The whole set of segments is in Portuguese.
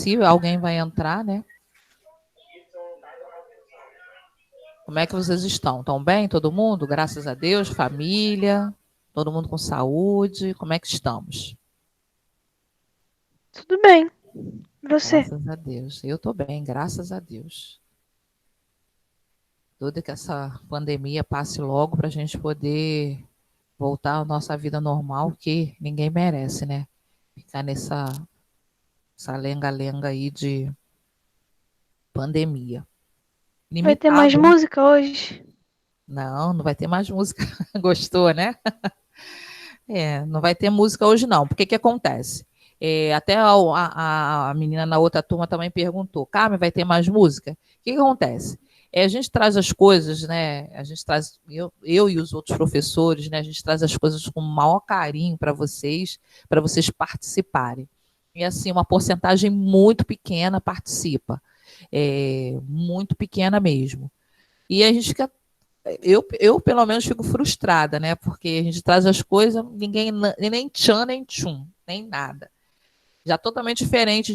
se alguém vai entrar, né? Como é que vocês estão? Estão bem, todo mundo? Graças a Deus, família, todo mundo com saúde. Como é que estamos? Tudo bem. E você? Graças a Deus. Eu estou bem, graças a Deus. Tudo que essa pandemia passe logo para a gente poder voltar à nossa vida normal, que ninguém merece, né? Ficar essa lenga-lenga aí de pandemia. Vai ter mais Limitado, né? música hoje? Não, não vai ter mais música. Gostou, né? Não vai ter música hoje, não. Porque que acontece? Até a menina na outra turma também perguntou: Carmen, vai ter mais música? O que acontece? A gente traz as coisas, né? A gente traz, eu e os outros professores, né? A gente traz as coisas com o maior carinho para vocês participarem. E assim, uma porcentagem muito pequena participa. Muito pequena mesmo. E a gente fica eu, pelo menos, fico frustrada, né? Porque a gente traz as coisas, ninguém, nem tchan, nem tchum, nem nada. Já totalmente diferente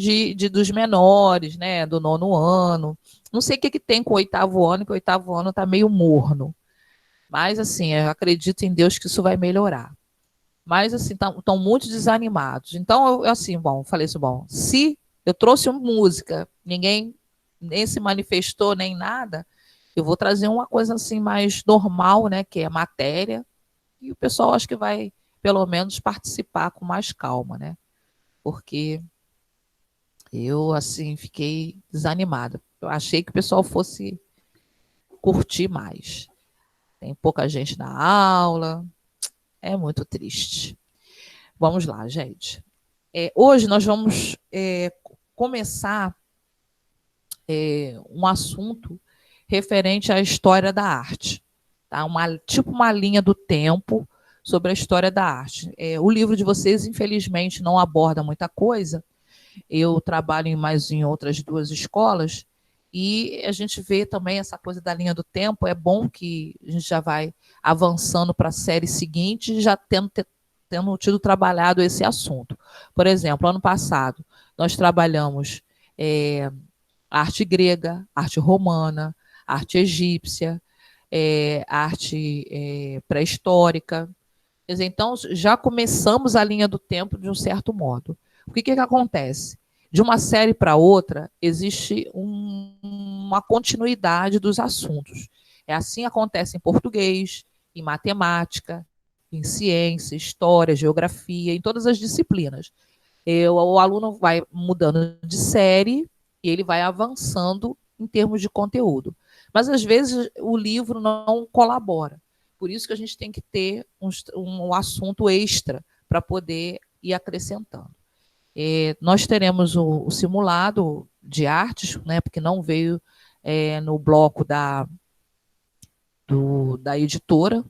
dos menores, né? Do nono ano. Não sei o que tem com o oitavo ano, que o oitavo ano tá meio morno. Mas, assim, eu acredito em Deus que isso vai melhorar. Mas, assim, estão muito desanimados. Então, assim, bom, falei assim, bom, se eu trouxe uma música, ninguém nem se manifestou, nem nada, eu vou trazer uma coisa assim mais normal, né, que é matéria, e o pessoal acho que vai, pelo menos, participar com mais calma, né? Porque eu, assim, fiquei desanimada. Eu achei que o pessoal fosse curtir mais. Tem pouca gente na aula, é muito triste. Vamos lá, gente. Hoje nós vamos começar um assunto referente à história da arte. Tá? Tipo uma linha do tempo sobre a história da arte. O livro de vocês, infelizmente, não aborda muita coisa. Eu trabalho em outras duas escolas e a gente vê também essa coisa da linha do tempo. É bom que a gente já vai avançando para a série seguinte, já tendo tido trabalhado esse assunto. Por exemplo, ano passado, nós trabalhamos arte grega, arte romana, arte egípcia, arte pré-histórica. Quer dizer, então, já começamos a linha do tempo de um certo modo. O que acontece? De uma série para outra, existe uma continuidade dos assuntos. Assim acontece em português, em matemática, em ciência, história, geografia, em todas as disciplinas. O aluno vai mudando de série e ele vai avançando em termos de conteúdo. Mas, às vezes, o livro não colabora. Por isso que a gente tem que ter um assunto extra para poder ir acrescentando. Nós teremos o simulado de artes, né, porque não veio no bloco da editora.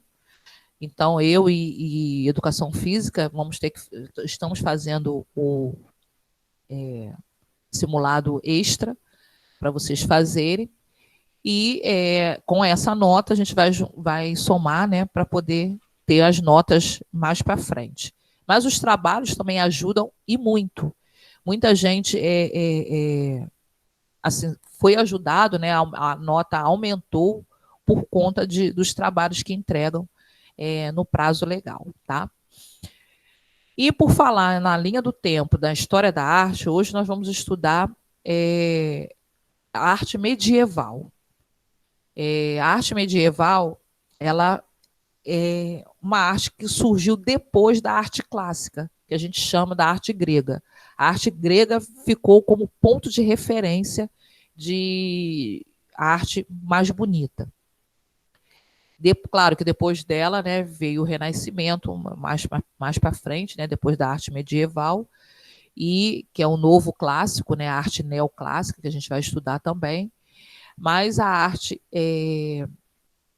Então, eu e Educação Física estamos fazendo o simulado extra para vocês fazerem. E com essa nota a gente vai somar, né, para poder ter as notas mais para frente. Mas os trabalhos também ajudam e muito. Muita gente assim, foi ajudado, né, a nota aumentou por conta dos trabalhos que entregam no prazo legal, tá? E por falar na linha do tempo da história da arte, hoje nós vamos estudar a arte medieval. A arte medieval, ela é uma arte que surgiu depois da arte clássica, que a gente chama da arte grega. A arte grega ficou como ponto de referência de arte mais bonita. Claro que depois dela, né, veio o Renascimento, mais para frente, né, depois da arte medieval, e que é o novo clássico, né, a arte neoclássica, que a gente vai estudar também. Mas a arte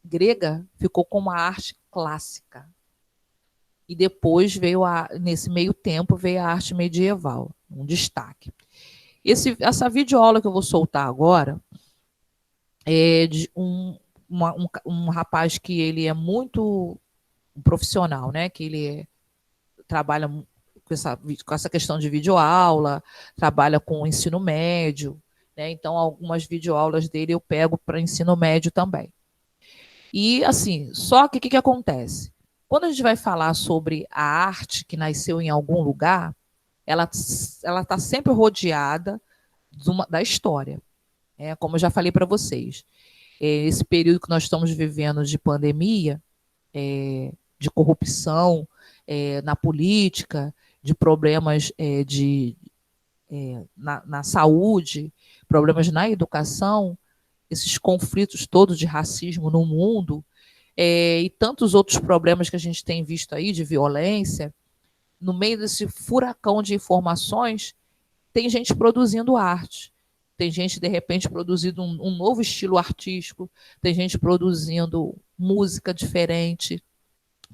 grega ficou como a arte clássica. E depois nesse meio tempo, veio a arte medieval, um destaque. Essa videoaula que eu vou soltar agora é de um rapaz que ele é muito um profissional, né? Que ele trabalha, com essa questão de videoaula, trabalha com ensino médio, né? Então, algumas videoaulas dele eu pego para ensino médio também. E, assim, só que o que acontece? Quando a gente vai falar sobre a arte que nasceu em algum lugar, ela está sempre rodeada da história. Como eu já falei para vocês, esse período que nós estamos vivendo de pandemia, de corrupção na política, de problemas na saúde, problemas na educação, esses conflitos todos de racismo no mundo, e tantos outros problemas que a gente tem visto aí de violência, no meio desse furacão de informações, tem gente produzindo arte. Tem gente, de repente, produzindo um novo estilo artístico, tem gente produzindo música diferente,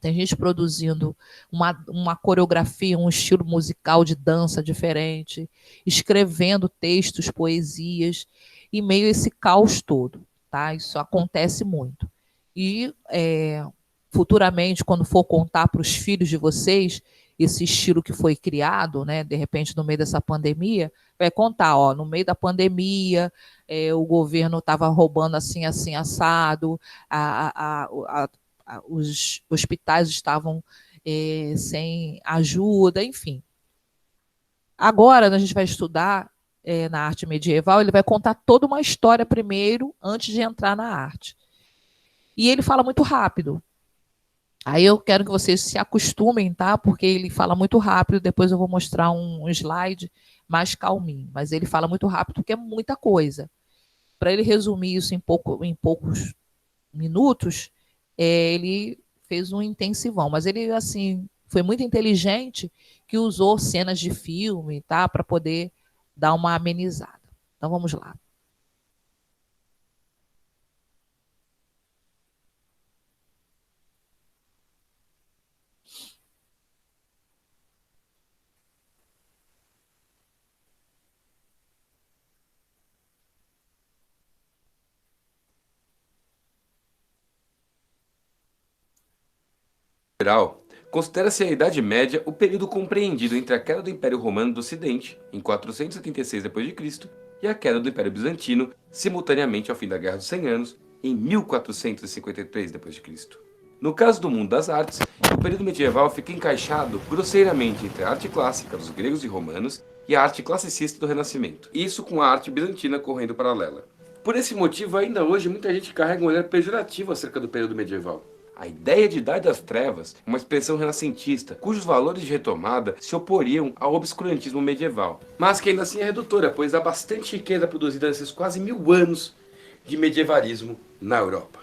tem gente produzindo uma coreografia, um estilo musical de dança diferente, escrevendo textos, poesias, em meio a esse caos todo. Tá? Isso acontece muito. E futuramente, quando for contar para os filhos de vocês esse estilo que foi criado, né, de repente, no meio dessa pandemia, vai contar, no meio da pandemia, o governo estava roubando assim, assim, assado, os hospitais estavam sem ajuda, enfim. Agora, a gente vai estudar na arte medieval, ele vai contar toda uma história primeiro, antes de entrar na arte. E ele fala muito rápido. Aí eu quero que vocês se acostumem, tá? Porque ele fala muito rápido, depois eu vou mostrar um slide mais calminho. Mas ele fala muito rápido porque é muita coisa. Para ele resumir isso em poucos minutos, ele fez um intensivão. Mas ele, assim, foi muito inteligente que usou cenas de filme, tá? Para poder dar uma amenizada. Então vamos lá. Geral, considera-se a Idade Média o período compreendido entre a queda do Império Romano do Ocidente, em 476 d.C., e a queda do Império Bizantino, simultaneamente ao fim da Guerra dos 100 Anos, em 1453 d.C. No caso do mundo das artes, o período medieval fica encaixado grosseiramente entre a arte clássica dos gregos e romanos e a arte classicista do Renascimento, isso com a arte bizantina correndo paralela. Por esse motivo, ainda hoje, muita gente carrega um olhar pejorativo acerca do período medieval. A ideia de Idade das Trevas é uma expressão renascentista, cujos valores de retomada se oporiam ao obscurantismo medieval, mas que ainda assim é redutora, pois há bastante riqueza produzida nesses quase 1000 anos de medievalismo na Europa.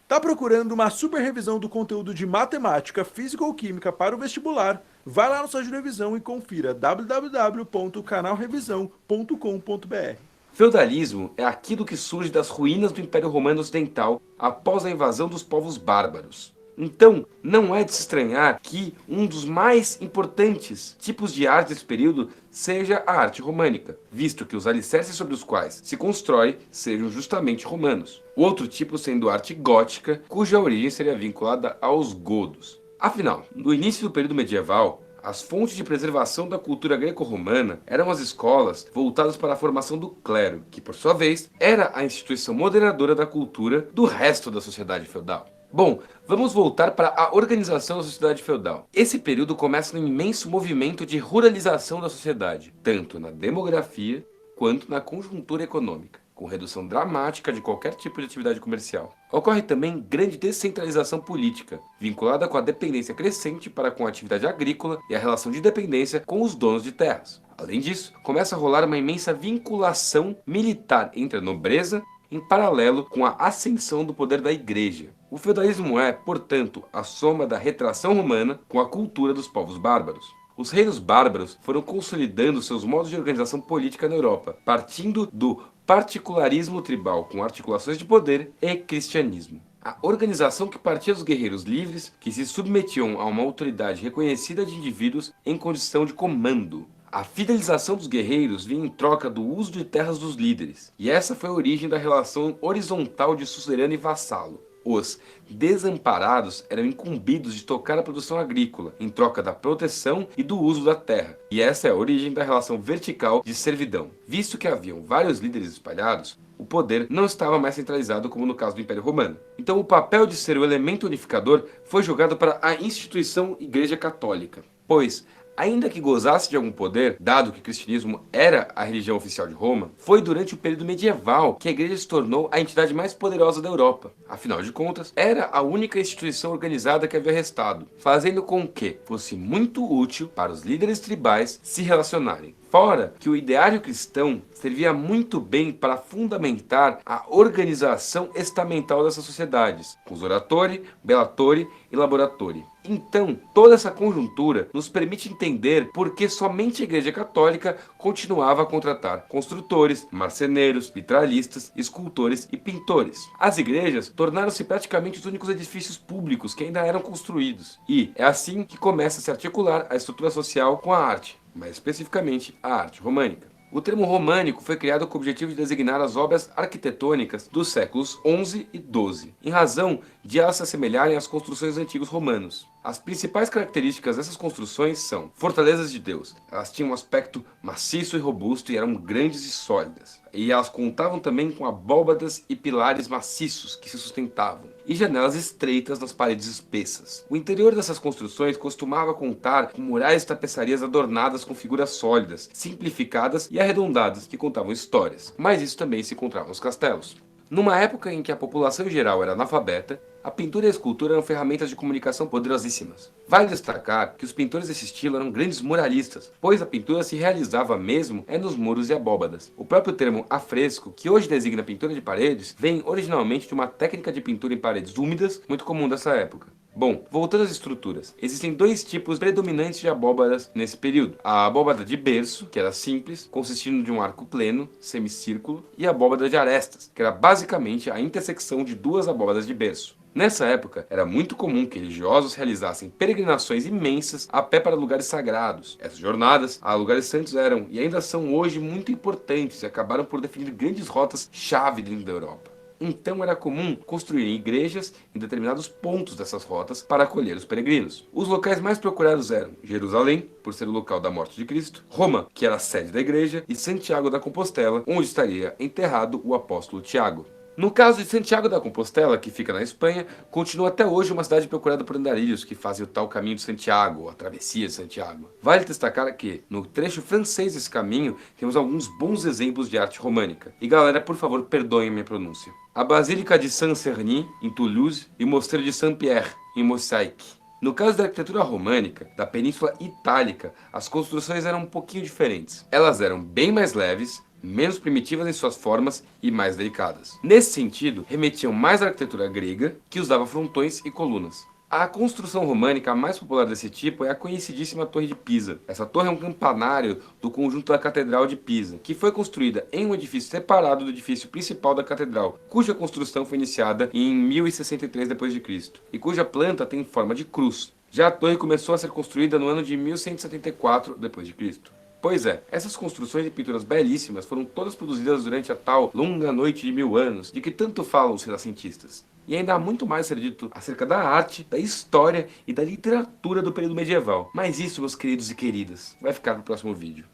Tá procurando uma super revisão do conteúdo de matemática, física ou química para o vestibular? Vai lá no site de revisão e confira www.canalrevisão.com.br. Feudalismo é aquilo que surge das ruínas do Império Romano Ocidental após a invasão dos povos bárbaros. Então, não é de se estranhar que um dos mais importantes tipos de arte desse período seja a arte românica, visto que os alicerces sobre os quais se constrói sejam justamente romanos. O outro tipo sendo a arte gótica, cuja origem seria vinculada aos godos. Afinal, no início do período medieval, as fontes de preservação da cultura greco-romana eram as escolas voltadas para a formação do clero, que por sua vez era a instituição moderadora da cultura do resto da sociedade feudal. Bom, vamos voltar para a organização da sociedade feudal. Esse período começa num imenso movimento de ruralização da sociedade, tanto na demografia quanto na conjuntura econômica, com redução dramática de qualquer tipo de atividade comercial. Ocorre também grande descentralização política, vinculada com a dependência crescente para com a atividade agrícola e a relação de dependência com os donos de terras. Além disso, começa a rolar uma imensa vinculação militar entre a nobreza, em paralelo com a ascensão do poder da igreja. O feudalismo é, portanto, a soma da retração romana com a cultura dos povos bárbaros. Os reinos bárbaros foram consolidando seus modos de organização política na Europa, partindo do particularismo tribal com articulações de poder e cristianismo. A organização que partia dos guerreiros livres, que se submetiam a uma autoridade reconhecida de indivíduos em condição de comando. A fidelização dos guerreiros vinha em troca do uso de terras dos líderes, e essa foi a origem da relação horizontal de suzerano e vassalo. Os desamparados eram incumbidos de tocar a produção agrícola, em troca da proteção e do uso da terra. E essa é a origem da relação vertical de servidão. Visto que haviam vários líderes espalhados, o poder não estava mais centralizado como no caso do Império Romano. Então o papel de ser o elemento unificador foi jogado para a instituição Igreja Católica. Pois, ainda que gozasse de algum poder, dado que o cristianismo era a religião oficial de Roma, foi durante o período medieval que a igreja se tornou a entidade mais poderosa da Europa. Afinal de contas, era a única instituição organizada que havia restado, fazendo com que fosse muito útil para os líderes tribais se relacionarem. Fora que o ideário cristão servia muito bem para fundamentar a organização estamental dessas sociedades, com os oratori, bellatori e laboratori. Então, toda essa conjuntura nos permite entender por que somente a Igreja Católica continuava a contratar construtores, marceneiros, vitralistas, escultores e pintores. As igrejas tornaram-se praticamente os únicos edifícios públicos que ainda eram construídos. E é assim que começa a se articular a estrutura social com a arte, mais especificamente a arte românica. O termo românico foi criado com o objetivo de designar as obras arquitetônicas dos séculos XI e XII, em razão de elas se assemelharem às construções antigos romanos. As principais características dessas construções são fortalezas de Deus. Elas tinham um aspecto maciço e robusto e eram grandes e sólidas. E elas contavam também com abóbadas e pilares maciços que se sustentavam, e janelas estreitas nas paredes espessas. O interior dessas construções costumava contar com murais e tapeçarias adornadas com figuras sólidas, simplificadas e arredondadas que contavam histórias. Mas isso também se encontrava nos castelos. Numa época em que a população em geral era analfabeta, a pintura e a escultura eram ferramentas de comunicação poderosíssimas. Vale destacar que os pintores desse estilo eram grandes muralistas, pois a pintura se realizava mesmo nos muros e abóbadas. O próprio termo afresco, que hoje designa pintura de paredes, vem originalmente de uma técnica de pintura em paredes úmidas, muito comum dessa época. Bom, voltando às estruturas, existem dois tipos predominantes de abóbadas nesse período. A abóbada de berço, que era simples, consistindo de um arco pleno, semicírculo, e a abóbada de arestas, que era basicamente a intersecção de duas abóbadas de berço. Nessa época, era muito comum que religiosos realizassem peregrinações imensas a pé para lugares sagrados. Essas jornadas a lugares santos eram, e ainda são hoje, muito importantes e acabaram por definir grandes rotas-chave dentro da Europa. Então era comum construírem igrejas em determinados pontos dessas rotas para acolher os peregrinos. Os locais mais procurados eram Jerusalém, por ser o local da morte de Cristo, Roma, que era a sede da igreja, e Santiago da Compostela, onde estaria enterrado o apóstolo Tiago. No caso de Santiago da Compostela, que fica na Espanha, continua até hoje uma cidade procurada por andarilhos que fazem o tal caminho de Santiago, a travessia de Santiago. Vale destacar que, no trecho francês desse caminho, temos alguns bons exemplos de arte românica. E galera, por favor, perdoem minha pronúncia. A Basílica de Saint-Cerny, em Toulouse, e o Mosteiro de Saint-Pierre, em Mossaic. No caso da arquitetura românica, da Península Itálica, as construções eram um pouquinho diferentes. Elas eram bem mais leves, menos primitivas em suas formas e mais delicadas. Nesse sentido, remetiam mais à arquitetura grega, que usava frontões e colunas. A construção românica mais popular desse tipo é a conhecidíssima Torre de Pisa. Essa torre é um campanário do conjunto da Catedral de Pisa, que foi construída em um edifício separado do edifício principal da catedral, cuja construção foi iniciada em 1063 d.C. e cuja planta tem forma de cruz. Já a torre começou a ser construída no ano de 1174 d.C. Pois é, essas construções e pinturas belíssimas foram todas produzidas durante a tal longa noite de 1000 anos, de que tanto falam os renascentistas. E ainda há muito mais a ser dito acerca da arte, da história e da literatura do período medieval. Mas isso, meus queridos e queridas, vai ficar para o próximo vídeo.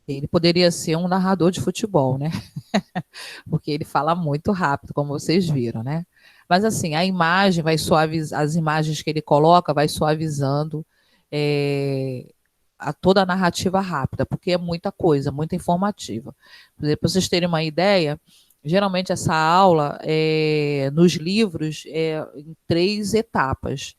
Ele poderia ser um narrador de futebol, né? Porque ele fala muito rápido, como vocês viram, né? Mas assim, a imagem vai suavizar, as imagens que ele coloca vai suavizando toda a narrativa rápida, porque é muita coisa, muito informativa. Por exemplo, para vocês terem uma ideia, geralmente essa aula nos livros em 3 etapas.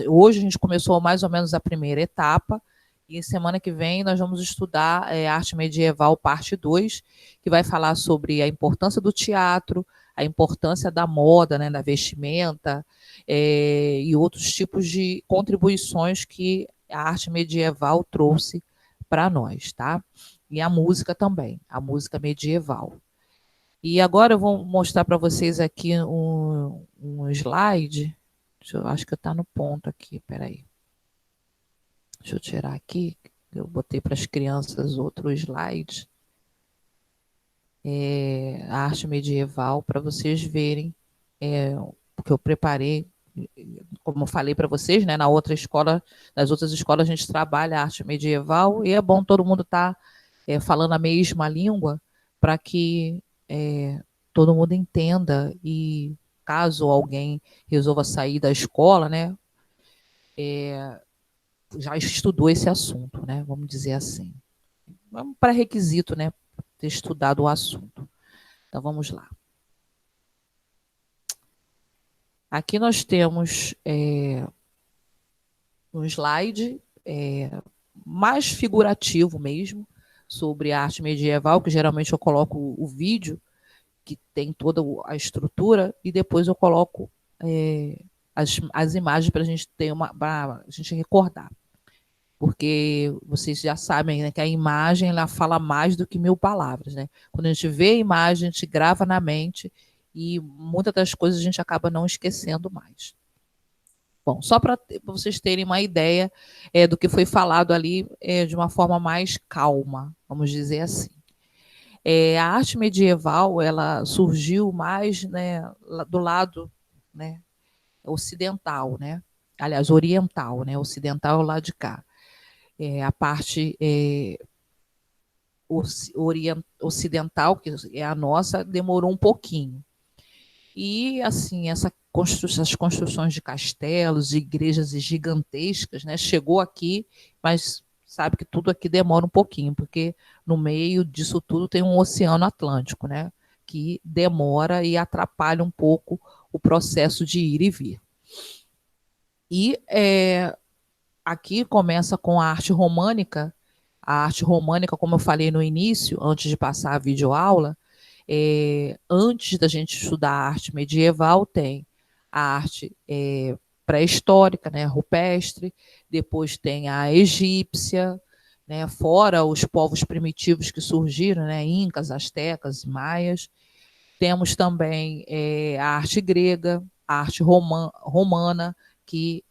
Hoje a gente começou mais ou menos a primeira etapa, e semana que vem nós vamos estudar Arte Medieval, parte 2, que vai falar sobre a importância do teatro, a importância da moda, né, da vestimenta, e outros tipos de contribuições que a arte medieval trouxe para nós, tá? E a música também, a música medieval. E agora eu vou mostrar para vocês aqui um slide. Acho que está no ponto aqui, peraí. Deixa eu tirar aqui, eu botei para as crianças outro slide. A arte medieval, para vocês verem, o que eu preparei. Como eu falei para vocês, né, nas outras escolas a gente trabalha a arte medieval e é bom todo mundo estar falando a mesma língua para que todo mundo entenda e caso alguém resolva sair da escola, né, já estudou esse assunto, né, vamos dizer assim. É um pré-requisito, né, ter estudado o assunto. Então vamos lá. Aqui nós temos um slide mais figurativo mesmo, sobre a arte medieval, que geralmente eu coloco o vídeo, que tem toda a estrutura, e depois eu coloco as imagens para a gente ter pra gente recordar. Porque vocês já sabem, né, que a imagem ela fala mais do que 1000 palavras. Né? Quando a gente vê a imagem, a gente grava na mente e muitas das coisas a gente acaba não esquecendo mais. Bom, só para vocês terem uma ideia do que foi falado ali de uma forma mais calma, vamos dizer assim. A arte medieval ela surgiu mais, né, do lado, né, ocidental, né? Aliás, oriental, né? Ocidental é o lado de cá. A parte ocidental, que é a nossa, demorou um pouquinho. E, assim, essas construções de castelos, de igrejas gigantescas, né? Chegou aqui, mas sabe que tudo aqui demora um pouquinho, porque no meio disso tudo tem um oceano Atlântico, né? Que demora e atrapalha um pouco o processo de ir e vir. E aqui começa com a arte românica. A arte românica, como eu falei no início, antes de passar a videoaula, antes da gente estudar a arte medieval, tem a arte pré-histórica, né, rupestre, depois tem a egípcia, né, fora os povos primitivos que surgiram, né, incas, astecas, maias. Temos também a arte grega, a arte romana, que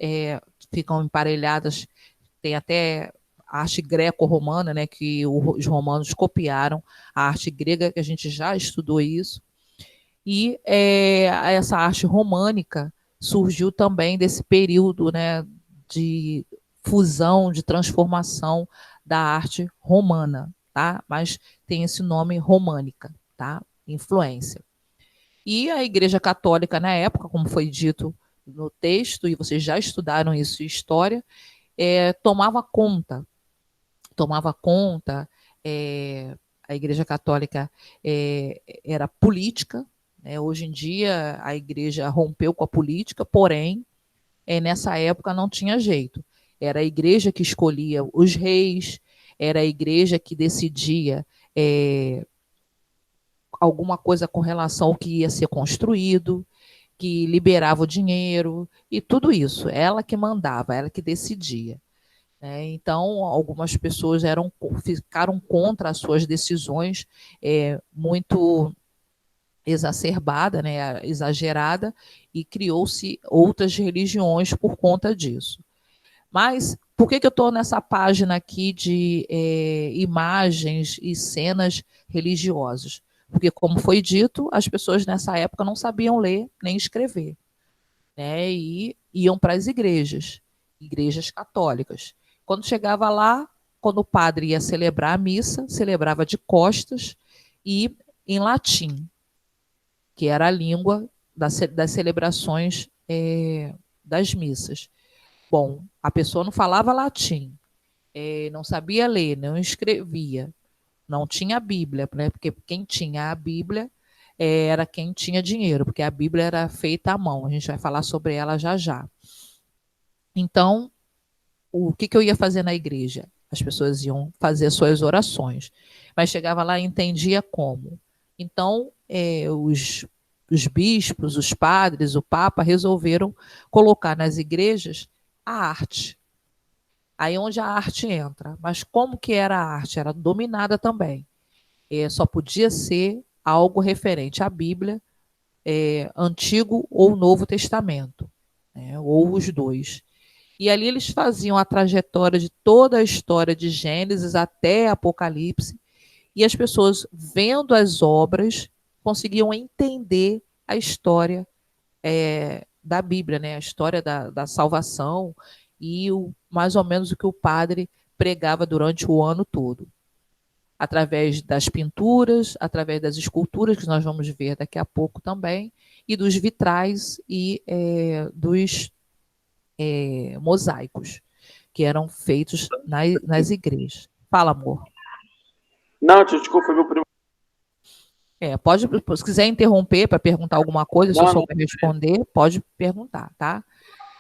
ficam emparelhadas, tem até a arte greco-romana, né, que os romanos copiaram a arte grega, que a gente já estudou isso. E essa arte românica surgiu também desse período, né, de fusão, de transformação da arte romana, tá? Mas tem esse nome românica, tá? Influência. E a Igreja Católica, na época, como foi dito no texto, e vocês já estudaram isso em história, tomava conta, a Igreja Católica era política, né? Hoje em dia a Igreja rompeu com a política, porém, nessa época não tinha jeito. Era a Igreja que escolhia os reis, era a Igreja que decidia alguma coisa com relação ao que ia ser construído, que liberava o dinheiro e tudo isso. Ela que mandava, ela que decidia. Então, algumas pessoas ficaram contra as suas decisões muito exacerbada, né, exagerada, e criou-se outras religiões por conta disso. Mas por que eu estou nessa página aqui de imagens e cenas religiosas? Porque, como foi dito, as pessoas nessa época não sabiam ler nem escrever, né, e iam para as igrejas católicas. Quando chegava lá, quando o padre ia celebrar a missa, celebrava de costas e em latim, que era a língua das celebrações das missas. Bom, a pessoa não falava latim, não sabia ler, não escrevia, não tinha a Bíblia, né? Porque quem tinha a Bíblia era quem tinha dinheiro, porque a Bíblia era feita à mão. A gente vai falar sobre ela já já. Então, o que eu ia fazer na igreja? As pessoas iam fazer suas orações, mas chegava lá e entendia como. Então, os bispos, os padres, o Papa resolveram colocar nas igrejas a arte. Aí onde a arte entra. Mas como que era a arte? Era dominada também. Só podia ser algo referente à Bíblia, Antigo ou Novo Testamento, né? Ou os dois. E ali eles faziam a trajetória de toda a história de Gênesis até Apocalipse, e as pessoas, vendo as obras, conseguiam entender a história da Bíblia, né? A história da salvação e mais ou menos o que o padre pregava durante o ano todo. Através das pinturas, através das esculturas, que nós vamos ver daqui a pouco também, e dos vitrais e dos mosaicos, que eram feitos nas igrejas. Fala, amor. Não, tio, desculpa, foi meu primo. Pode, se quiser interromper para perguntar alguma coisa, se eu souber responder, pode perguntar, tá?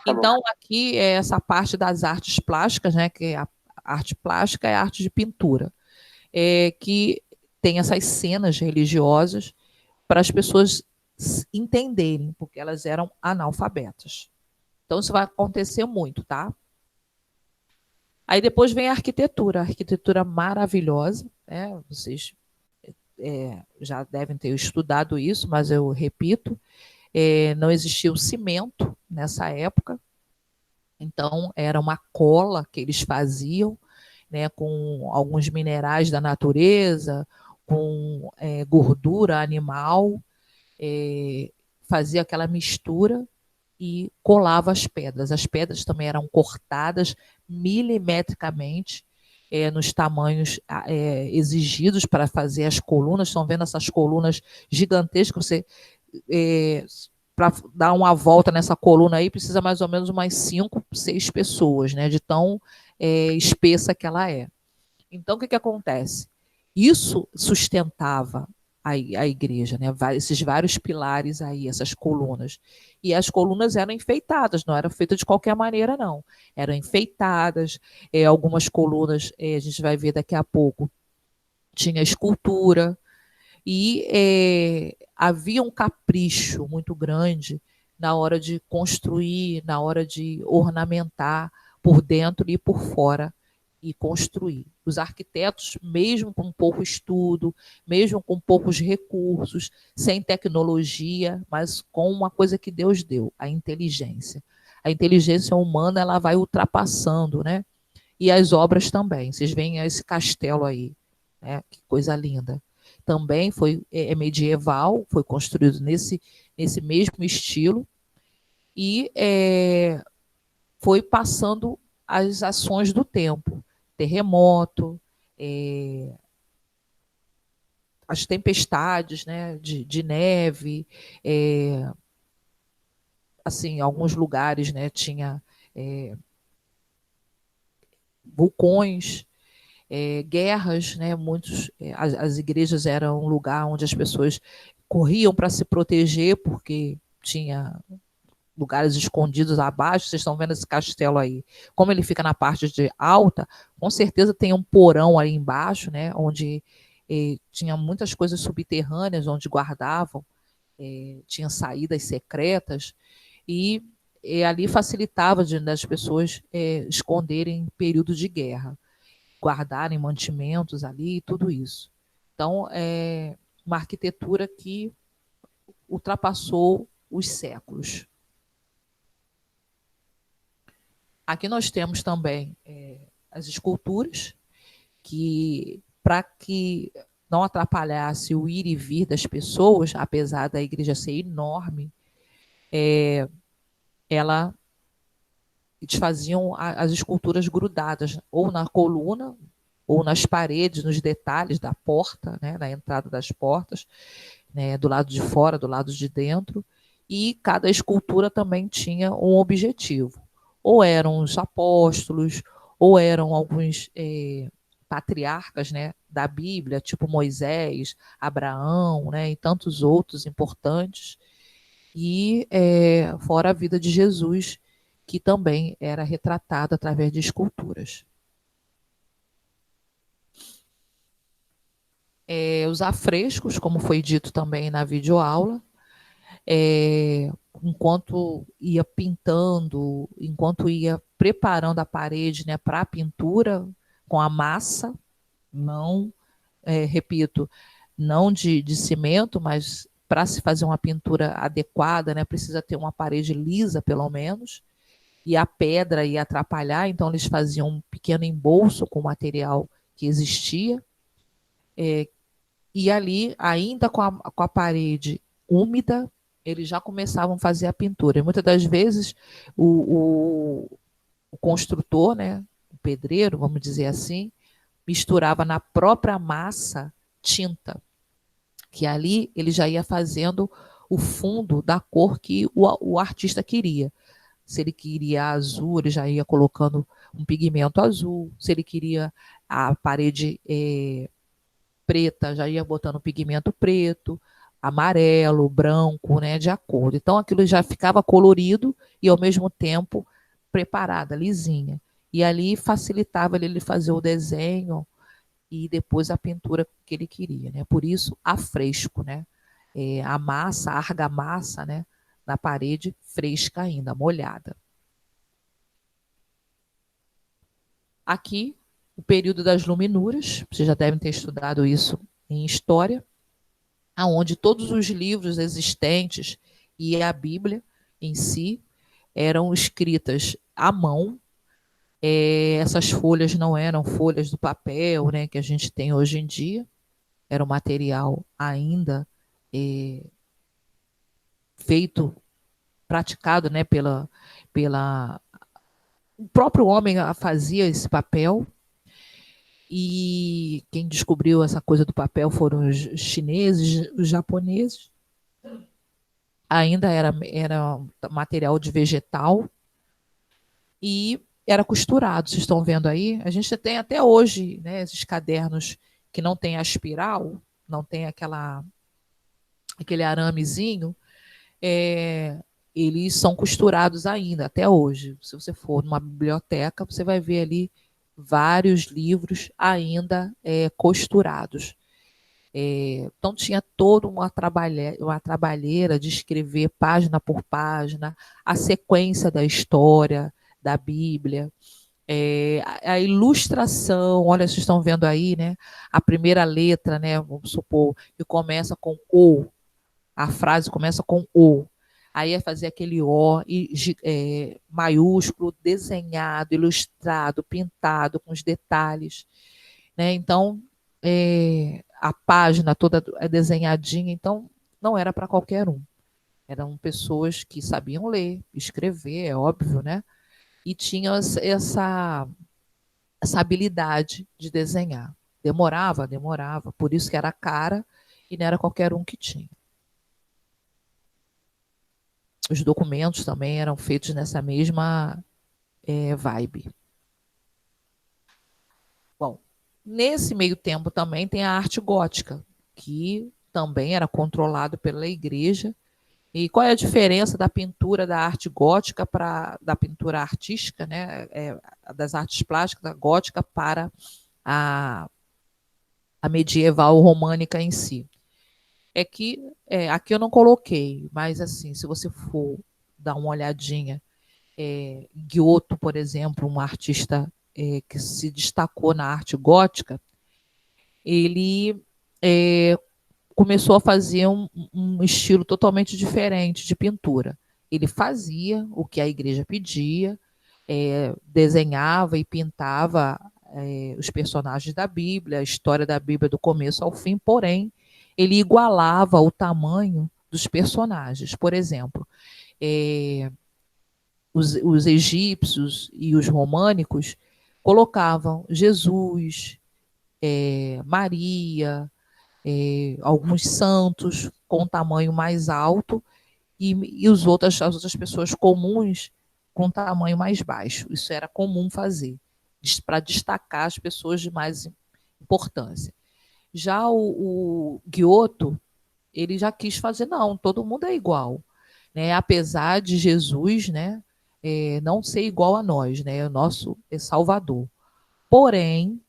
Então, aqui é essa parte das artes plásticas, né? Que a arte plástica é a arte de pintura, que tem essas cenas religiosas para as pessoas entenderem, porque elas eram analfabetas. Então, isso vai acontecer muito, tá? Aí depois vem a arquitetura maravilhosa, né? Vocês já devem ter estudado isso, mas eu repito, não existia o cimento nessa época, então era uma cola que eles faziam, né, com alguns minerais da natureza, com gordura animal, fazia aquela mistura e colava as pedras. As pedras também eram cortadas milimetricamente, nos tamanhos exigidos para fazer as colunas. Estão vendo essas colunas gigantescas? Você, para dar uma volta nessa coluna aí, precisa mais ou menos umas 5, 6 pessoas, né, de tão espessa que ela é. Então, o que acontece? Isso sustentava a igreja, né? Esses vários pilares aí, essas colunas. E as colunas eram enfeitadas, não eram feitas de qualquer maneira, não. Eram enfeitadas, algumas colunas, a gente vai ver daqui a pouco, tinha escultura, e havia um capricho muito grande na hora de construir, na hora de ornamentar por dentro e por fora, e construir. Os arquitetos, mesmo com pouco estudo, mesmo com poucos recursos, sem tecnologia, mas com uma coisa que Deus deu, a inteligência. A inteligência humana, ela vai ultrapassando, né? E as obras também. Vocês veem esse castelo aí, né? Que coisa linda. Também foi medieval, foi construído nesse mesmo estilo, e foi passando as ações do tempo. Terremoto, as tempestades, né, de neve, assim, alguns lugares, né, tinha vulcões, guerras, né, as igrejas eram um lugar onde as pessoas corriam para se proteger, porque tinha lugares escondidos abaixo. Vocês estão vendo esse castelo aí. Como ele fica na parte de alta, com certeza tem um porão aí embaixo, né, onde tinha muitas coisas subterrâneas, onde guardavam, tinha saídas secretas, e ali facilitava das pessoas esconderem em período de guerra, guardarem mantimentos ali e tudo isso. Então, uma arquitetura que ultrapassou os séculos. Aqui nós temos também as esculturas, que, para que não atrapalhasse o ir e vir das pessoas, apesar da igreja ser enorme, eles faziam as esculturas grudadas, ou na coluna, ou nas paredes, nos detalhes da porta, né, na entrada das portas, né, do lado de fora, do lado de dentro, e cada escultura também tinha um objetivo. Ou eram os apóstolos, ou eram alguns patriarcas, né, da Bíblia, tipo Moisés, Abraão, né, e tantos outros importantes, e fora a vida de Jesus, que também era retratada através de esculturas. Os afrescos, como foi dito também na videoaula, enquanto ia pintando, enquanto ia preparando a parede, né, para a pintura com a massa, não, repito, não de cimento, mas para se fazer uma pintura adequada, né, precisa ter uma parede lisa, pelo menos, e a pedra ia atrapalhar, então eles faziam um pequeno embolso com o material que existia, e ali, ainda com a parede úmida, eles já começavam a fazer a pintura. E muitas das vezes o construtor, né, o pedreiro, vamos dizer assim, misturava na própria massa tinta, que ali ele já ia fazendo o fundo da cor que o artista queria. Se ele queria azul, ele já ia colocando um pigmento azul. Se ele queria a parede preta, já ia botando um pigmento preto, amarelo, branco, né, de acordo. Então aquilo já ficava colorido e ao mesmo tempo preparada, lisinha. E ali facilitava ele fazer o desenho e depois a pintura que ele queria, né? Por isso, a fresco, né? A massa, a argamassa, né? Na parede fresca ainda, molhada. Aqui, o período das luminuras, vocês já devem ter estudado isso em história, aonde todos os livros existentes e a Bíblia em si eram escritas à mão. Essas folhas não eram folhas do papel, né, que a gente tem hoje em dia, era um material ainda feito, praticado, né, o próprio homem fazia esse papel, e quem descobriu essa coisa do papel foram os chineses, os japoneses. Ainda era material de vegetal e era costurado. Vocês estão vendo aí? A gente tem até hoje, né, esses cadernos que não tem a espiral, não tem aquele aramezinho, eles são costurados ainda, até hoje. Se você for numa biblioteca, você vai ver ali vários livros ainda costurados. Então tinha toda uma trabalheira de escrever página por página, a sequência da história da Bíblia, a ilustração. Olha, vocês estão vendo aí, né? A primeira letra, né? Vamos supor que começa com O, a frase começa com O. Aí é fazer aquele O maiúsculo, desenhado, ilustrado, pintado com os detalhes, né? Então, a página toda é desenhadinha, então não era para qualquer um. Eram pessoas que sabiam ler, escrever, é óbvio, né? E tinham essa habilidade de desenhar. Demorava, por isso que era cara e não era qualquer um que tinha. Os documentos também eram feitos nessa mesma vibe. Bom, nesse meio tempo também tem a arte gótica, que também era controlado pela igreja. E qual é a diferença da pintura da arte gótica da pintura artística, né? Das artes plásticas, da gótica para a medieval românica em si? É que aqui eu não coloquei, mas assim, se você for dar uma olhadinha, Giotto, por exemplo, um artista que se destacou na arte gótica, ele começou a fazer um estilo totalmente diferente de pintura. Ele fazia o que a igreja pedia, desenhava e pintava os personagens da Bíblia, a história da Bíblia do começo ao fim, porém, ele igualava o tamanho dos personagens. Por exemplo, os egípcios e os românicos colocavam Jesus, Maria, alguns santos com tamanho mais alto e as outras pessoas comuns com tamanho mais baixo. Isso era comum fazer, para destacar as pessoas de mais importância. Já o Giotto, ele já quis fazer, não, todo mundo é igual, né? Apesar de Jesus, né, não ser igual a nós, né, o nosso Salvador. Porém,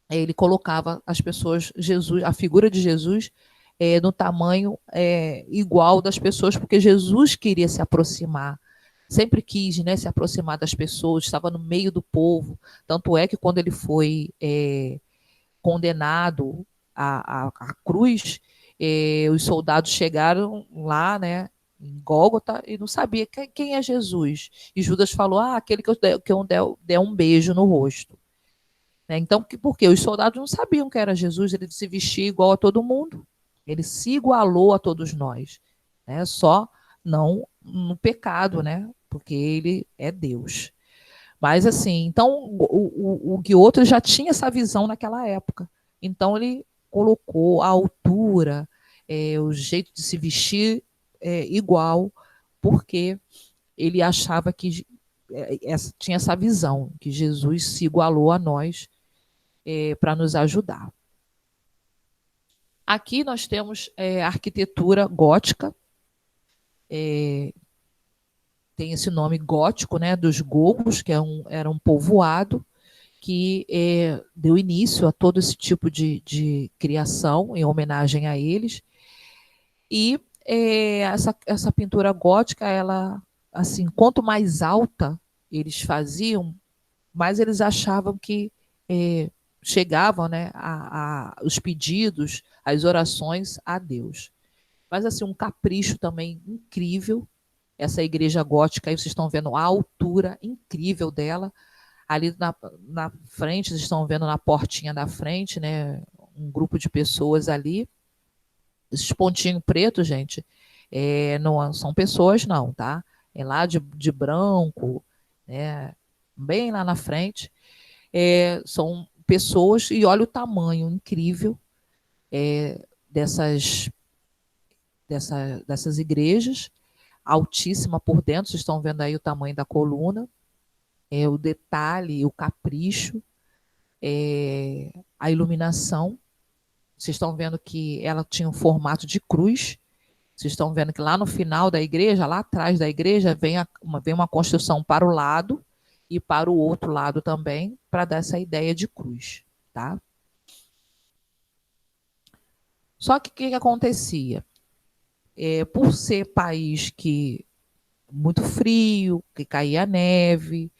ele colocava as pessoas, Jesus, a figura de Jesus, no tamanho igual das pessoas, porque Jesus queria se aproximar, sempre quis, né, se aproximar das pessoas, estava no meio do povo. Tanto é que quando ele foi condenado à cruz, os soldados chegaram lá, né, em Gólgota, e não sabia quem é Jesus. E Judas falou, aquele que eu der um beijo no rosto. Né? Então, por quê? Os soldados não sabiam que era Jesus, ele se vestia igual a todo mundo. Ele se igualou a todos nós. Né? Só não no pecado, né? Porque ele é Deus. Mas assim, então o Giotto já tinha essa visão naquela época. Então ele colocou a altura, o jeito de se vestir igual, porque ele achava que tinha essa visão, que Jesus se igualou a nós para nos ajudar. Aqui nós temos a arquitetura gótica, tem esse nome gótico, né, dos gogos, que era um povoado que deu início a todo esse tipo de criação em homenagem a eles. E essa pintura gótica, ela, assim, quanto mais alta eles faziam, mais eles achavam que chegavam, né, os pedidos, as orações a Deus. Mas assim, um capricho também incrível. Essa igreja gótica, aí vocês estão vendo a altura incrível dela. Ali na frente, vocês estão vendo na portinha da frente, né, um grupo de pessoas ali. Esses pontinhos pretos, gente, não são pessoas, não, tá? É lá de branco, né, bem lá na frente. São pessoas, e olha o tamanho incrível dessas igrejas, altíssima por dentro. Vocês estão vendo aí o tamanho da coluna, o detalhe, o capricho, a iluminação. Vocês estão vendo que ela tinha um formato de cruz. Vocês estão vendo que lá no final da igreja, lá atrás da igreja, vem uma construção para o lado e para o outro lado também, para dar essa ideia de cruz. Tá? Só que o que acontecia? Por ser país muito frio, que caía neve,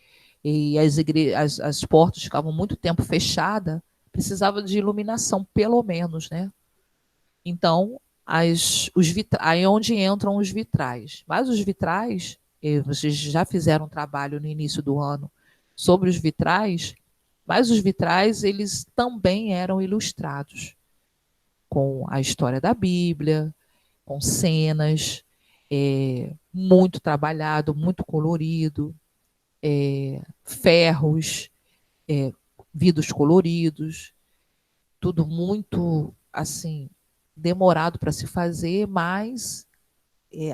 e as portas ficavam muito tempo fechadas, precisava de iluminação, pelo menos, né? Então, aí é onde entram os vitrais. Mas os vitrais, vocês já fizeram um trabalho no início do ano sobre os vitrais, mas os vitrais, eles também eram ilustrados com a história da Bíblia, com cenas, muito trabalhado, muito colorido, ferros, vidros coloridos, tudo muito assim demorado para se fazer, mas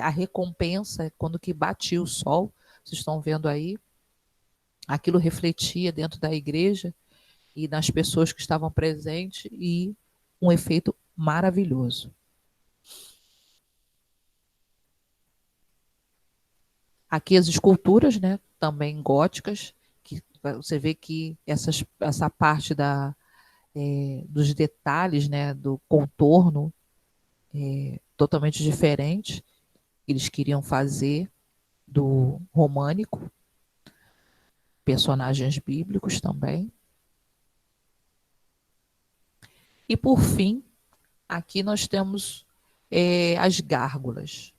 a recompensa, quando que batia o sol, vocês estão vendo aí, aquilo refletia dentro da igreja e nas pessoas que estavam presentes, e um efeito maravilhoso. Aqui as esculturas, né, também góticas, que você vê que essa parte dos detalhes, né, do contorno, totalmente diferente. Eles queriam fazer do românico, personagens bíblicos também. E, por fim, aqui nós temos as gárgulas.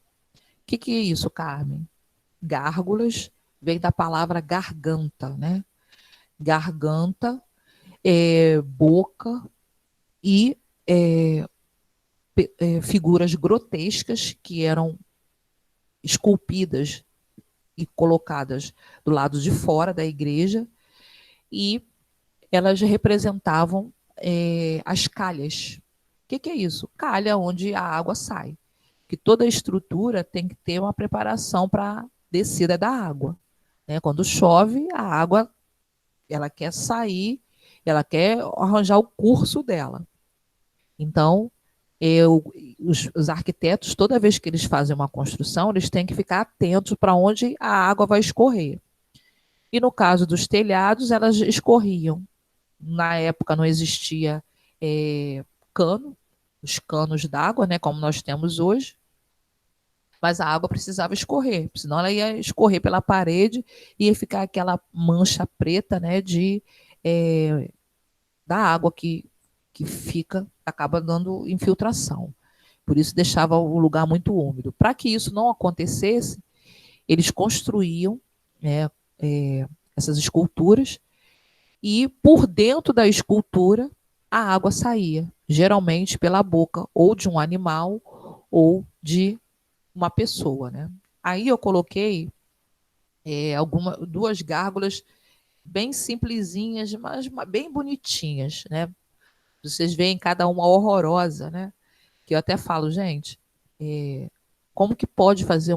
O que é isso, Carmen? Gárgulas vem da palavra garganta, né? Garganta, boca e figuras grotescas que eram esculpidas e colocadas do lado de fora da igreja, e elas representavam as calhas. O que é isso? Calha onde a água sai. Que toda a estrutura tem que ter uma preparação para descida da água. Né? Quando chove, a água ela quer sair, ela quer arranjar o curso dela. Então, os arquitetos, toda vez que eles fazem uma construção, eles têm que ficar atentos para onde a água vai escorrer. E no caso dos telhados, elas escorriam. Na época não existia os canos d'água, né, como nós temos hoje, mas a água precisava escorrer, senão ela ia escorrer pela parede e ia ficar aquela mancha preta, né, da água que acaba dando infiltração. Por isso deixava o lugar muito úmido. Para que isso não acontecesse, eles construíam, né, essas esculturas, e por dentro da escultura a água saía, geralmente pela boca ou de um animal ou de uma pessoa, né? Aí eu coloquei duas gárgulas bem simplesinhas, mas bem bonitinhas, né? Vocês veem cada uma horrorosa, né? Que eu até falo, gente, como que pode fazer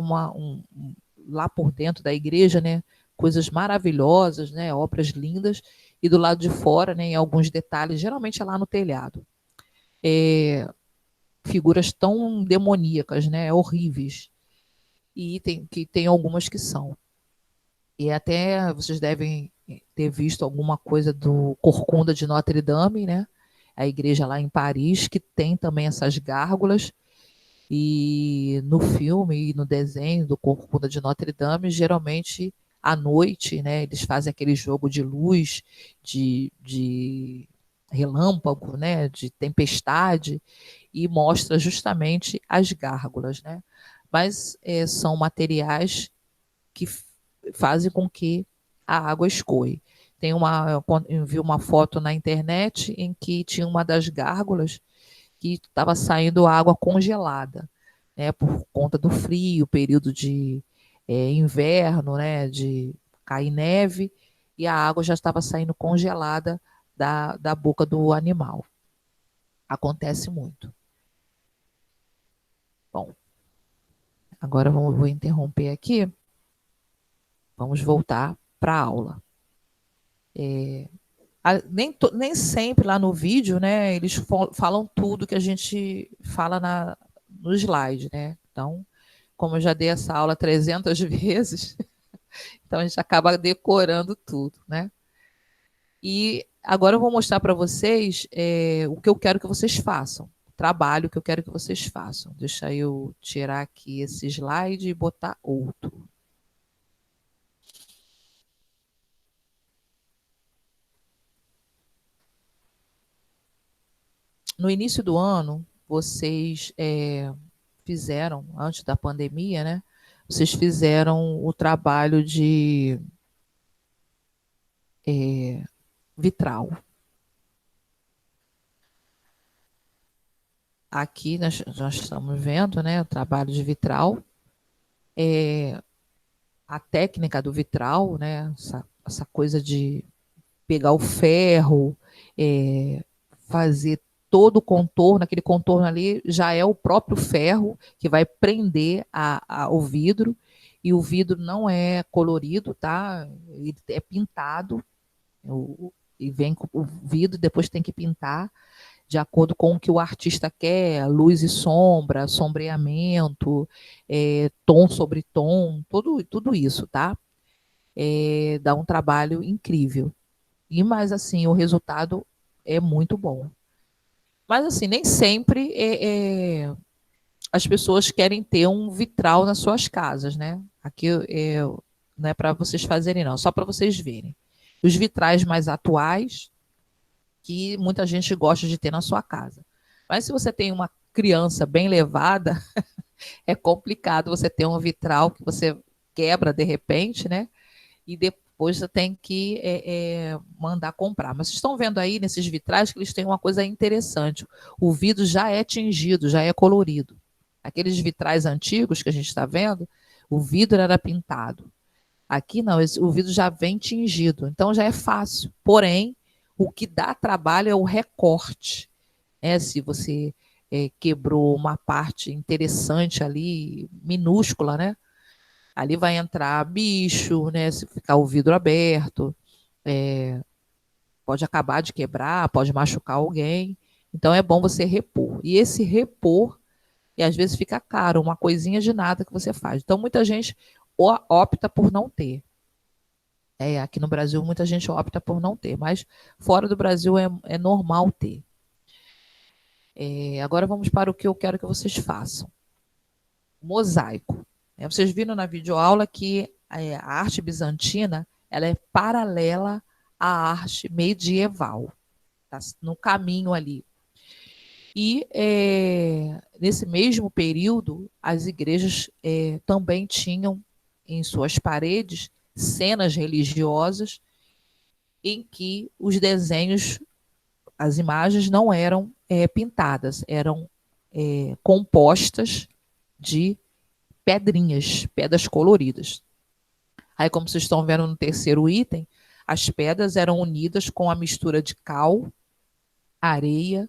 lá por dentro da igreja, né? Coisas maravilhosas, né? Obras lindas, e do lado de fora, né? Em alguns detalhes, geralmente é lá no telhado. Figuras tão demoníacas, né? Horríveis. E tem algumas que são. E até vocês devem ter visto alguma coisa do Corcunda de Notre Dame, né? A igreja lá em Paris, que tem também essas gárgulas. E no filme e no desenho do Corcunda de Notre Dame, geralmente à noite, né, eles fazem aquele jogo de luz, de relâmpago, né, de tempestade, e mostra justamente as gárgulas, né? Mas são materiais que fazem com que a água escoe. Eu vi uma foto na internet em que tinha uma das gárgulas que estava saindo água congelada, né, por conta do frio, período de inverno, né, de cair neve, e a água já estava saindo congelada da boca do animal. Acontece muito. Bom, agora vou interromper aqui. Vamos voltar para a aula. Nem sempre lá no vídeo, né, eles falam tudo que a gente fala no slide, né? Então, como eu já dei essa aula 300 vezes, então a gente acaba decorando tudo, né? E agora eu vou mostrar para vocês o que eu quero que vocês façam, o trabalho que eu quero que vocês façam. Deixa eu tirar aqui esse slide e botar outro. No início do ano, vocês fizeram, antes da pandemia, né? Vocês fizeram o trabalho de vitral. Aqui nós estamos vendo, né, o trabalho de vitral, a técnica do vitral, né, essa coisa de pegar o ferro, fazer todo o contorno, aquele contorno ali já é o próprio ferro que vai prender o vidro, e o vidro não é colorido, tá? Ele é pintado, e vem com o vidro, depois tem que pintar de acordo com o que o artista quer, luz e sombra, sombreamento, tom sobre tom, tudo isso, tá? Dá um trabalho incrível. Mas assim, o resultado é muito bom. Mas assim, nem sempre as pessoas querem ter um vitral nas suas casas, né? Aqui não é para vocês fazerem, não, só para vocês verem. Os vitrais mais atuais, que muita gente gosta de ter na sua casa. Mas se você tem uma criança bem levada, é complicado você ter um vitral que você quebra de repente, né? E depois você tem que mandar comprar. Mas vocês estão vendo aí nesses vitrais que eles têm uma coisa interessante. O vidro já é tingido, já é colorido. Aqueles vitrais antigos que a gente está vendo, o vidro era pintado. Aqui não, o vidro já vem tingido, então já é fácil. Porém, o que dá trabalho é o recorte. Se você quebrou uma parte interessante ali, minúscula, né? Ali vai entrar bicho, né? Se ficar o vidro aberto, pode acabar de quebrar, pode machucar alguém. Então é bom você repor. E esse repor, e às vezes fica caro, uma coisinha de nada que você faz. Então muita gente opta por não ter. Aqui no Brasil muita gente opta por não ter, mas fora do Brasil é normal ter. Agora vamos para o que eu quero que vocês façam. Mosaico. Vocês viram na videoaula que a arte bizantina ela é paralela à arte medieval. Está no caminho ali. E nesse mesmo período, as igrejas também tinham em suas paredes cenas religiosas em que os desenhos, as imagens não eram pintadas, eram compostas de pedras coloridas. Aí, como vocês estão vendo no terceiro item, as pedras eram unidas com a mistura de cal, areia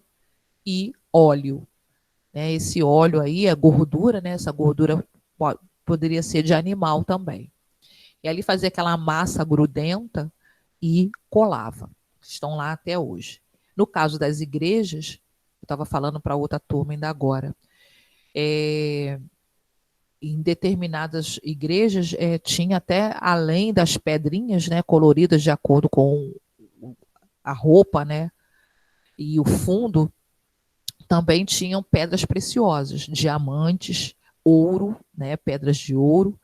e óleo. Né? Esse óleo aí é gordura, né? Essa gordura poderia ser de animal também. E ali fazia aquela massa grudenta e colava. Estão lá até hoje. No caso das igrejas, eu estava falando para outra turma ainda agora, em determinadas igrejas tinha até, além das pedrinhas, né, coloridas de acordo com a roupa, né, e o fundo, também tinham pedras preciosas, diamantes, ouro, né, pedras de ouro,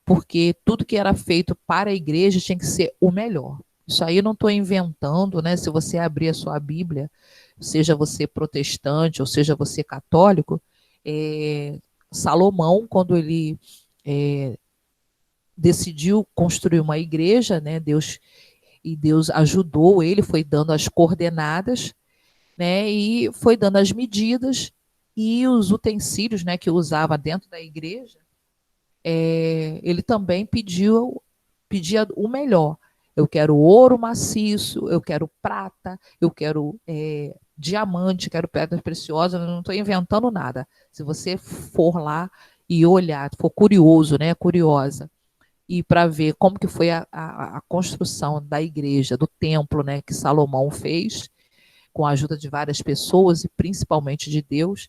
porque tudo que era feito para a igreja tinha que ser o melhor. Isso aí eu não estou inventando, né? Se você abrir a sua Bíblia, seja você protestante ou seja você católico, Salomão, quando ele decidiu construir uma igreja, né? Deus ajudou ele, foi dando as coordenadas, né? E foi dando as medidas e os utensílios, né? Que usava dentro da igreja. Ele também pedia o melhor. Eu quero ouro maciço, eu quero prata, eu quero diamante, quero pedras preciosas, eu não estou inventando nada. Se você for lá e olhar, for curioso, né, curiosa, e para ver como que foi a construção da igreja, do templo, né, que Salomão fez, com a ajuda de várias pessoas e principalmente de Deus,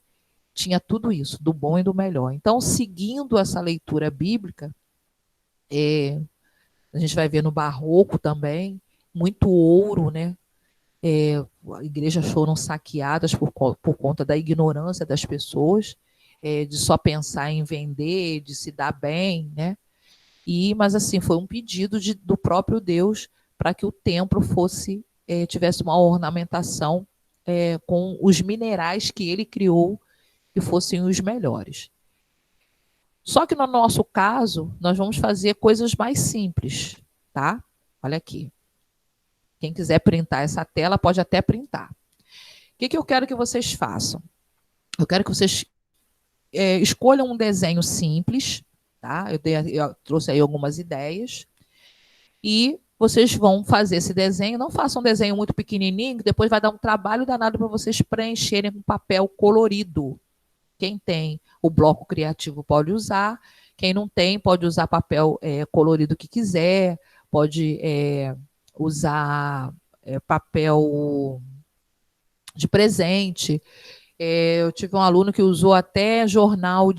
tinha tudo isso, do bom e do melhor. Então, seguindo essa leitura bíblica, a gente vai ver no barroco também, muito ouro, né? Igrejas foram saqueadas por conta da ignorância das pessoas, de só pensar em vender, de se dar bem, né? Mas assim, foi um pedido do próprio Deus para que o templo tivesse uma ornamentação com os minerais que ele criou, que fossem os melhores. Só que no nosso caso, nós vamos fazer coisas mais simples, tá? Olha aqui. Quem quiser printar essa tela, pode até printar. O que eu quero que vocês façam? Eu quero que vocês escolham um desenho simples, tá? Eu trouxe aí algumas ideias. E vocês vão fazer esse desenho. Não façam um desenho muito pequenininho, que depois vai dar um trabalho danado para vocês preencherem com papel colorido. Quem tem o bloco criativo pode usar, quem não tem pode usar papel colorido que quiser, pode usar papel de presente. Eu tive um aluno que usou até jornal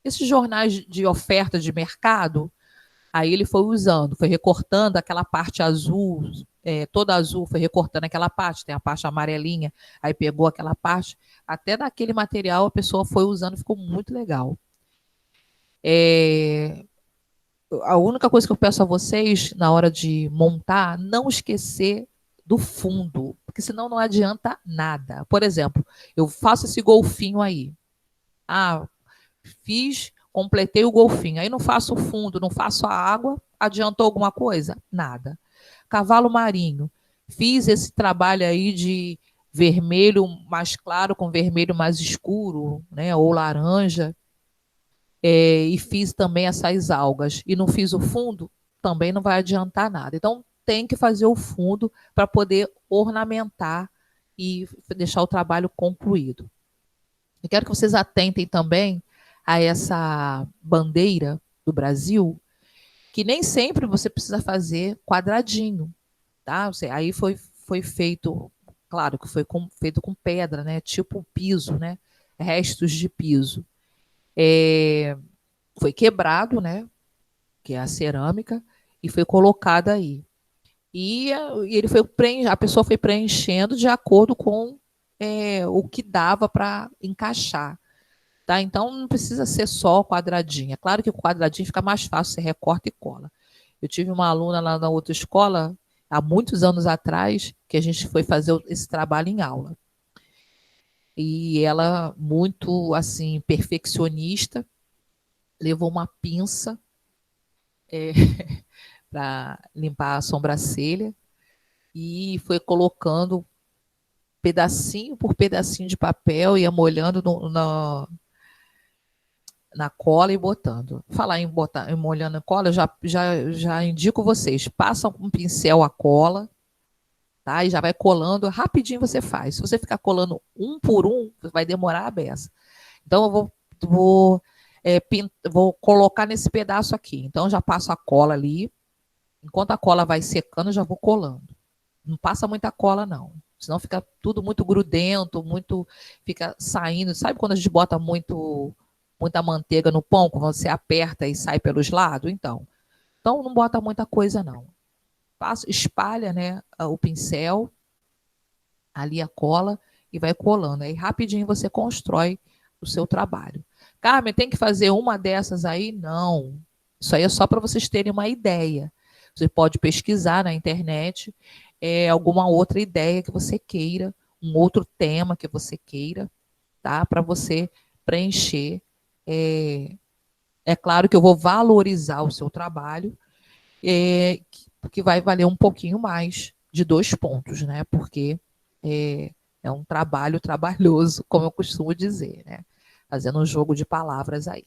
esses jornais de oferta de mercado. Aí ele foi usando, foi recortando aquela parte azul, toda azul, foi recortando aquela parte, tem a parte amarelinha, aí pegou aquela parte, até daquele material a pessoa foi usando, ficou muito legal. A única coisa que eu peço a vocês, na hora de montar, não esquecer do fundo, porque senão não adianta nada. Por exemplo, eu faço esse golfinho aí. Completei o golfinho, aí não faço o fundo, não faço a água, adiantou alguma coisa? Nada. Cavalo marinho, fiz esse trabalho aí de vermelho mais claro com vermelho mais escuro, né, ou laranja, e fiz também essas algas, e não fiz o fundo, também não vai adiantar nada. Então, tem que fazer o fundo para poder ornamentar e deixar o trabalho concluído. Eu quero que vocês atentem também a essa bandeira do Brasil, que nem sempre você precisa fazer quadradinho, tá? Aí foi feito, claro que foi feito com pedra, né? Tipo piso, né? Restos de piso. Foi quebrado, né? Que é a cerâmica, e foi colocada aí. E a pessoa foi preenchendo de acordo com o que dava para encaixar. Tá? Então, não precisa ser só quadradinho. É claro que o quadradinho fica mais fácil, você recorta e cola. Eu tive uma aluna lá na outra escola, há muitos anos atrás que a gente foi fazer esse trabalho em aula. E ela, muito assim, perfeccionista, levou uma pinça para limpar a sobrancelha e foi colocando pedacinho por pedacinho de papel, ia molhando na cola e botando. Falar em botar, em molhando a cola, já indico vocês, passam com um pincel a cola, tá? E já vai colando, rapidinho você faz. Se você ficar colando um por um, vai demorar a beça. Então, eu vou colocar nesse pedaço aqui. Então, já passo a cola ali. Enquanto a cola vai secando, eu já vou colando. Não passa muita cola, não. Senão fica tudo muito grudento, fica saindo. Sabe quando a gente bota muita manteiga no pão, quando você aperta e sai pelos lados? Então não bota muita coisa, não. Espalha, né, o pincel, ali a cola, e vai colando. Aí rapidinho você constrói o seu trabalho. Carmen, tem que fazer uma dessas aí? Não. Isso aí é só para vocês terem uma ideia. Você pode pesquisar na internet alguma outra ideia que você queira, um outro tema que você queira, tá? Para você preencher. É claro que eu vou valorizar o seu trabalho, que vai valer um pouquinho mais de 2 pontos, né? Porque é um trabalho trabalhoso, como eu costumo dizer, né? Fazendo um jogo de palavras aí.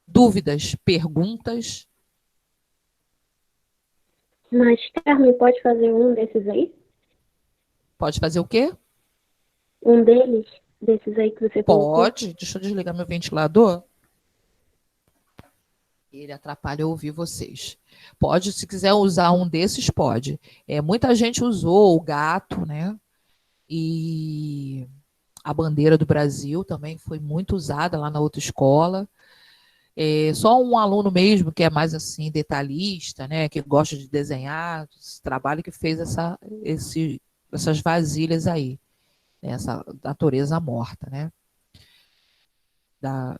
Dúvidas, perguntas? Mas, Carmen, pode fazer um desses aí? Pode fazer o quê? Um desses aí que você colocou? Pode. Deixa eu desligar meu ventilador. Ele atrapalha eu ouvir vocês. Pode, se quiser usar um desses, pode. Muita gente usou o gato, né? E a bandeira do Brasil também foi muito usada lá na outra escola. Só um aluno mesmo que é mais assim detalhista, né? Que gosta de desenhar, esse trabalho que fez essas vasilhas aí, né, essa natureza morta, né? Da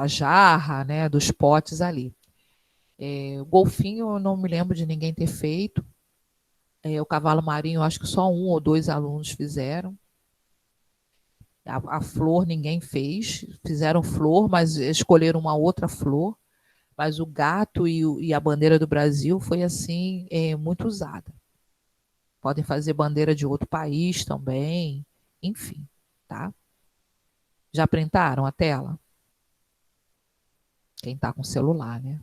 jarra, né? Dos potes ali. O golfinho eu não me lembro de ninguém ter feito. O cavalo marinho, eu acho que só 1 ou 2 alunos fizeram. A flor ninguém fez. Fizeram flor, mas escolheram uma outra flor. Mas o gato e a bandeira do Brasil foi assim muito usada. Podem fazer bandeira de outro país também. Enfim, tá? Já printaram a tela? Quem está com celular, né?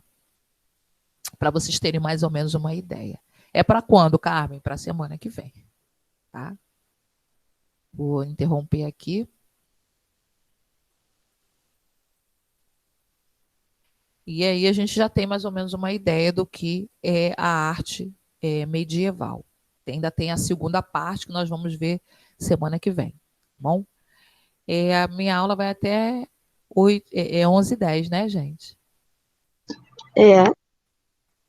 Para vocês terem mais ou menos uma ideia. É para quando, Carmen? Para a semana que vem, tá? Vou interromper aqui. E aí a gente já tem mais ou menos uma ideia do que é a arte medieval. Ainda tem a segunda parte que nós vamos ver semana que vem, tá bom? A minha aula vai até 11h10, né, gente? É.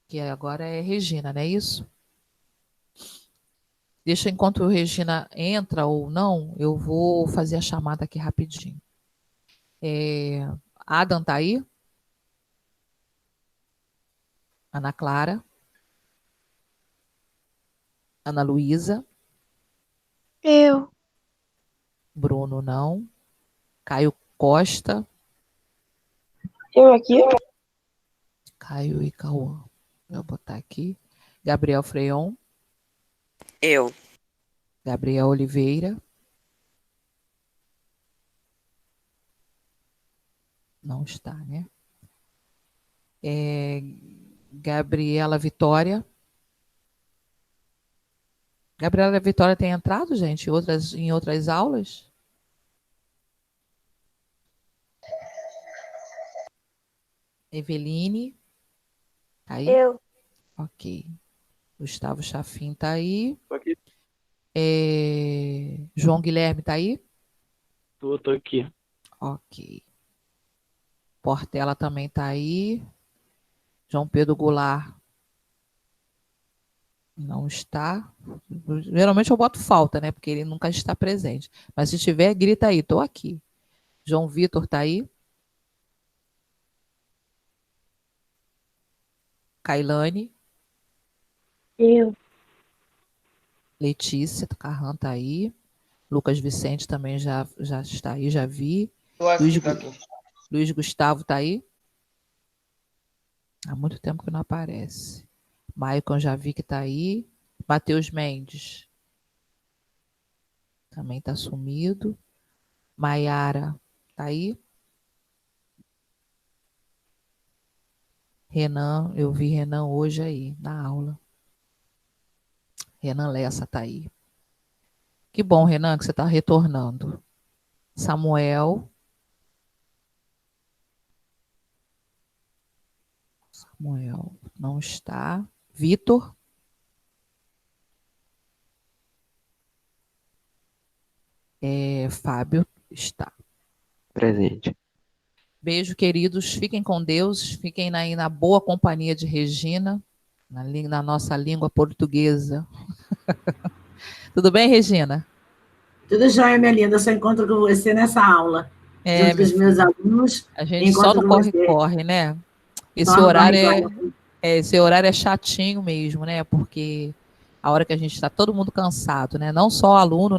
Que agora é Regina, não é isso? Deixa enquanto a Regina entra ou não, eu vou fazer a chamada aqui rapidinho. Adam tá aí? Ana Clara? Ana Luísa? Eu. Bruno não. Caio Costa? Eu aqui? Caio e Cauã. Vou botar aqui. Gabriel Freon? Eu. Gabriel Oliveira? Não está, né? Gabriela Vitória? Gabriela Vitória tem entrado, gente, em outras aulas? Eveline? Tá aí? Eu. Ok. Gustavo Chafim tá aí. Tô aqui. João Guilherme tá aí? Tô aqui. Ok. Portela também tá aí. João Pedro Goulart não está. Geralmente eu boto falta, né? Porque ele nunca está presente. Mas se tiver, grita aí, tô aqui. João Vitor tá aí? Kailane? Eu. Letícia Carran tá aí. Lucas Vicente também já está aí, já vi. Eu acho Luiz, que tá aqui. Luiz Gustavo tá aí? Há muito tempo que não aparece. Maicon já vi que tá aí. Matheus Mendes também tá sumido. Maiara tá aí? Renan, eu vi Renan hoje aí, na aula. Renan Lessa tá aí. Que bom, Renan, que você está retornando. Samuel. Samuel não está. Vitor. Fábio está. Presente. Beijo, queridos. Fiquem com Deus. Fiquem aí na boa companhia de Regina, na nossa língua portuguesa. Tudo bem, Regina? Tudo jóia, minha linda. Eu só encontro com você nessa aula. Junto com os meus alunos. A gente só no corre-corre, né? Esse horário é chatinho mesmo, né? Porque a hora que a gente está todo mundo cansado, né? Não só aluno, né?